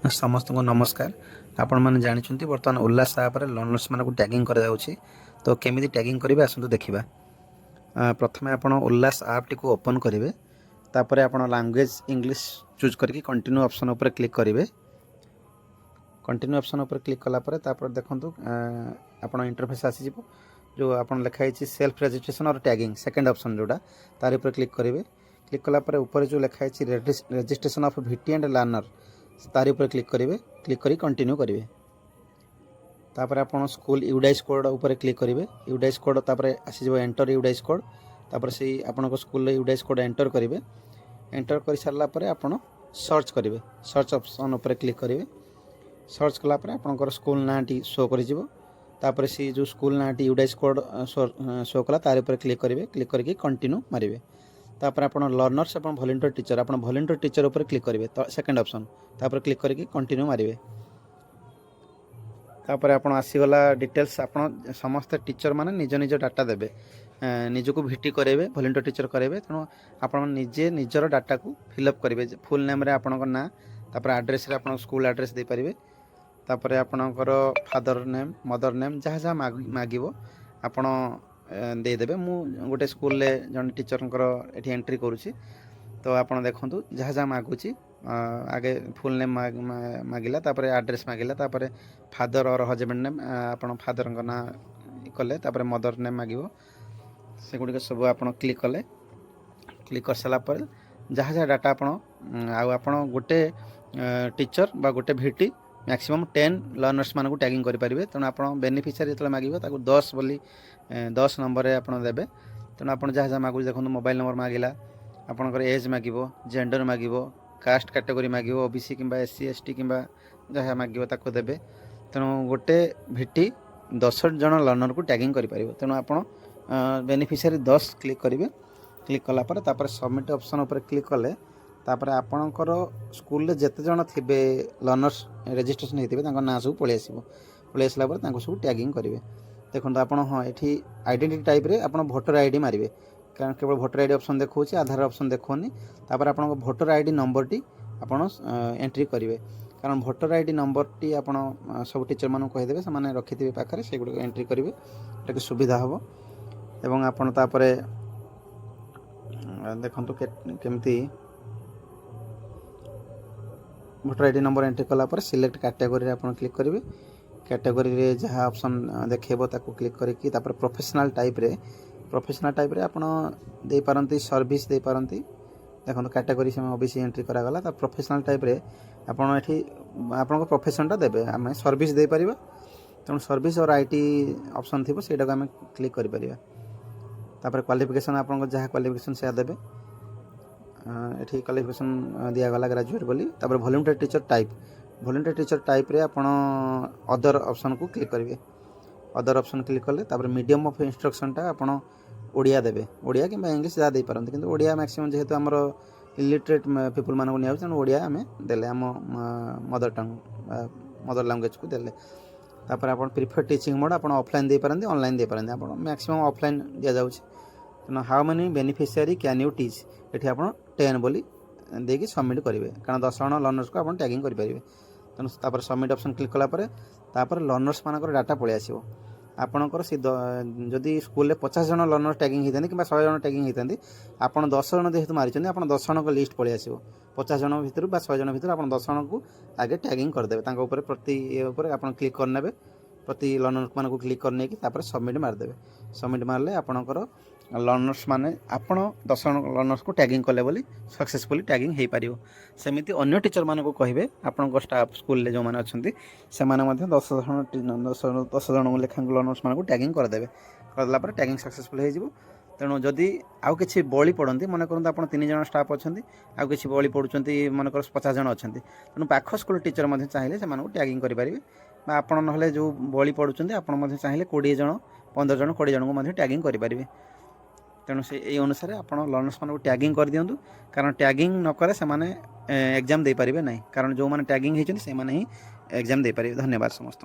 समस्त को नमस्कार। आपण मैंने जानते बर्तमान उल्लास आप लर्नर्स मानक टैगिंग कर तो केमी टैगिंग करेंगे आसतु देखा। प्रथम आप उल्लास आप टी ओपन करेंगे तापर आप लैंग्वेज इंग्लिश चूज करके कंटिन्यू ऑप्शन उपर क्लिक करेंगे। कंटिन्यू ऑप्शन उपर क्लिक कलापर देखो आप इंटरफेस आसीज जो आप लिखाई सेल्फ रजिस्ट्रेशन और टैगिंग सेकेंड ऑप्शन जोड़ा तार उपर क्लिक करेंगे। क्लिक कलापर ऊपर जो लिखाई registration of VT and learner तार उपर क्लिक करेंगे। क्लिक करी कंटिन्यू करेंगे। तापर आप स्कूल यूडाइस कोड उपर क्लिक करेंगे। यूडाइस कोड तापर आसीज एंटर यूडाइस कोड तापर से आपन स्कूल यूडाइस कोड एंटर करेंगे। एंटर कर सारा पर आप सर्च करेंगे। सर्च ऑप्शन उपर क्लिक करेंगे। सर्च कलापर आपंकर स्कूल नाटी शो कर सी जो स्कूल नाटी यूडाइस कोड शो कला तार उपर क्लिक करेंगे। क्लिक करके कंटिन्यू मारे तापर आप लर्नर्स आप वॉलंटियर टीचर आप वॉलंटियर टीचर उपर क्लिक करेंगे सेकेंड ऑप्शन तापर क्लिक करके कंटिन्यू मारे तापर आप आसीगला डिटेल्स आप समस्त टीचर माने निज निज डाटा देवे निजक भिटी करेंगे वॉलंटियर टीचर करेंगे तेणु आप निजे निजर डाटा को फिलअप करेंगे फुल नेम आपण ना तापर एड्रेस आप स्कूल एड्रेस दे पारे तापर आपणकर फादर नेम मदर नेम जहाँ जहाँ मागिब आपण देदेवे मु गोटे स्कूल जन टीचर ये एंट्री करुँची तो आप देखूँ जहाँ जहाँ मागुची आगे फुल नेम मागिला तापर एड्रेस मागिला तापर फादर और हजबैंड नेम आप फादर ना कले तापर मदर नेम मागिब से गुड़िक सब आप क्लिक कले। क्लिक कर सारापर जहाँ जहाँ डाटा आप गोटे टीचर बा गोटे भिटी मैक्सिमम 10 लर्नर्स मानक टैगिंग करेंगे तेणु आप बेनिफिशियरी जो मागे 10 बोली 10 नंबर आप देवे तेणु आप जहाँ जहाँ मागुच देखो मोबाइल नंबर मागिला आपंकर एज मागिब जेंडर मागिब कास्ट कैटेगरी मागिब ओबीसी कि एससी एसटी कि जहाँ मागिब ताको देवे तेणु गोटे भिटी 10 जन लर्नर को टैगिंग करेंगे तेणु आप बेनिफिशियरी 10 क्लिक करेंगे। क्लिक कलापर तापर सबमिट ऑप्शन उपर क्लिक कले तापर आपणकर स्कूल जेते जन थे लर्नर्स रजिस्ट्रेशन होते ना सब पलि आसला सब टैगिंग करेंगे। देखो आप हाँ ये आइडेंटिटी टाइप रे आप भोटर आईडी मारे कारण केवल भोटर आईडी ऑप्शन देखा आधार ऑप्शन देखनी तापर आप भोटर आईडी नंबर टी आप एंट्री करेंगे कारण भोटर आईडी नंबर टी आप सब टीचर मानक कहीदेवे से रखी थे पाखे से गुड़ एंट्री करेंगे ये सुविधा हम एवं आपड़ देखु केमती भोटर आईडी नंबर एंट्री कलापर सिलेक्ट कैटेगरी आप क्लिक करेंगे। कैटेगरी रे जहाँ ऑप्शन देखेबो ताको क्लिक करके तापर प्रोफेशनल टाइप रे आप दे पारंती सर्विस दे पारंती देखो कैटेगरी से ओबीसी एंट्री करागला तो प्रोफेशनल टाइप रे आपन एठी आपन प्रोफेशनटा देबे आम सर्विस दे पारिबा तेणु सर्विस और आईटी ऑप्शन थी से आम क्लिक कर पारिबा तापर क्वालिफिकेशन आपन जहाँ क्वालिफिकेशन से देबे ये क्वालिफिकेशन दिगला ग्रेजुएट बोली तापर वॉलंटियर टीचर टाइप रे आपन अदर ऑप्शन को क्लिक करेंगे। अदर ऑप्शन क्लिक कले तापर मीडियम ऑफ इंस्ट्रक्शनटा आपन ओडिया देबे ओडिया कि इंग्लिश जहाँ दे पारंती किंतु ओडिया मैक्सिमम जेहेतु आमर इलिटरेट पीपल मानक निया तेणु ओडिया आम देले आम मदर लैंग्वेज को देले तापर आप प्रिफर टीचिंग मोड आप ऑफलाइन दे पारंती ऑनलाइन दे पारंती आप मैक्सिमम ऑफलाइन दिया जाउछि तेणु how many beneficiary can you teach ये आप 10 बोली देकी सबमिट करेंगे कारण 10 जन लर्नर्स को आप टैगिंग करेंगे तेणु तापर सबमिट ऑप्शन क्लिक कलापर तापर लर्नर्स मानकर डाटा पलि आसिबो आपणकर सी जदि स्कूल में 50 जन लर्नर टैगिंग होता कि 100 जन टैगिंग होता आप 10 जन जेहतु मारी आप 10 जन लिस्ट पलि आसिबो 50 जन भितर 100 जन भितर आप 10 जन को आगे टैगिंग करदेवे प्रति आप क्लिक करने प्रति लर्नर मान क्लिक करने की सबमिट मारदेवे सबमिट मारले आपणकर लर्नर्स माने आपण 10 जन लर्नर्स को टैगिंग कले बोली सक्सेसफुली टैगिंग हो पार सेमती अन्य टीचर मान को कहे आपण स्टाफ स्कूल जो मैंने अच्छा से 10 जन लेखा लर्नर्स मान को टैगिंग करदेवे करदेला टैगिंग सक्सेसफुल हो तेणु जदि आउ कि बली पड़ती मन करूँ आप 3 जन स्टाफ अच्छा आउ कि बली पड़ुंट मनकर 50 जन अच्छा तेणु पाख स्कूल टीचर चाहिए से टैगिंग करेंगे आपड़ ना जो बली पड़ुंट आप चाहिए 20 जन 15 जन 20 जन को टैगिंग करेंगे तेणु से ये अनुसार आप लर्नर्स मान टैगिंग कर दिंतु कारण टैगिंग नक एग्जाम दे पारे ना कारण जो मैंने टैगिंग होती ही एग्जाम दे पारे। धन्यवाद समस्त।